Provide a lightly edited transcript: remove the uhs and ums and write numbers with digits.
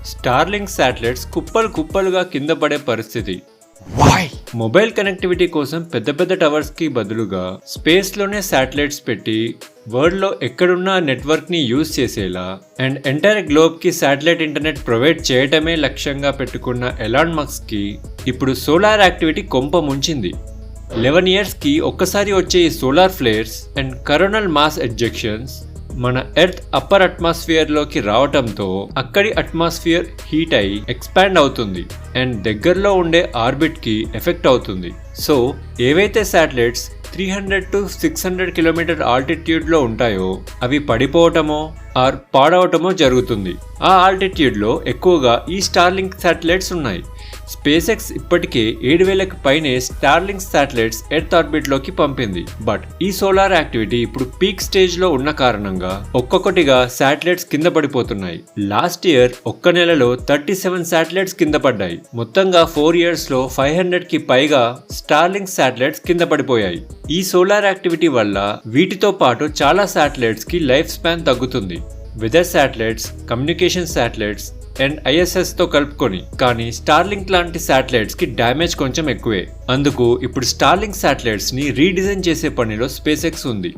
Starlink satellites కుప్పలుగా కింద పడే పరిస్థితి. Why? మొబైల్ కనెక్టివిటీ కోసం పెద్ద పెద్ద టవర్స్ కి బదులుగా స్పేస్ లోనే శాటిలైట్స్ పెట్టి వరల్డ్ లో ఎక్కడున్నా నెట్వర్క్ ని యూజ్ చేసేలా అండ్ ఎంటైర్ గ్లోబ్ కి శాటిలైట్ ఇంటర్నెట్ ప్రొవైడ్ చేయటమే లక్ష్యంగా పెట్టుకున్న ఎలాన్ మస్క్ కి ఇప్పుడు సోలార్ యాక్టివిటీ కొంప ముంచింది. 11 years కి ఒక్కసారి వచ్చే ఈ solar flares and coronal mass ejections మన ఎర్త్ అప్పర్ అట్మాస్ఫియర్ లోకి రావటంతో అక్కడి అట్మాస్ఫియర్ హీట్ అయి ఎక్స్పాండ్ అవుతుంది అండ్ దగ్గరలో ఉండే ఆర్బిట్ కి ఎఫెక్ట్ అవుతుంది. సో ఏవైతే శాటిలైట్స్ 300 to 600 కిలోమీటర్ ఆల్టిట్యూడ్ లో ఉంటాయో అవి పడిపోవటమో ఆర్ పాడవటమో జరుగుతుంది. ఆ ఆల్టిట్యూడ్ లో ఎక్కువగా ఈ స్టార్లింక్ శాటిలైట్స్ ఉన్నాయి. స్పేస్ ఎక్స్ ఇప్పటికే 7,000కి పైనే స్టార్లింక్ శాటిలైట్స్ ఎర్త్ ఆర్బిట్ లోకి పంపింది. బట్ ఈ సోలార్ యాక్టివిటీ ఇప్పుడు పీక్ స్టేజ్ లో ఉన్న కారణంగా ఒక్కొక్కటిగా శాటిలైట్స్ కింద పడిపోతున్నాయి. లాస్ట్ ఇయర్ ఒక్క నెలలో 37 శాటిలైట్స్ కింద పడ్డాయి. మొత్తంగా 4 years లో 500కి పైగా స్టార్లింక్ శాటిలైట్స్ కింద పడిపోయాయి. ఈ సోలార్ యాక్టివిటీ వల్ల వీటితో పాటు చాలా శాటిలైట్స్ కి లైఫ్ స్పాన్ తగ్గుతుంది. Weather satellites, communication satellites and ISS తో కలుపుకొని. కానీ స్టార్లింక్ లాంటి శాటిలైట్స్ కి డ్యామేజ్ కొంచెం ఎక్కువే. అందుకు ఇప్పుడు స్టార్లింక్ శాటిలైట్స్ ని రీడిజైన్ చేసే పనిలో స్పేస్ ఎక్స్ ఉంది.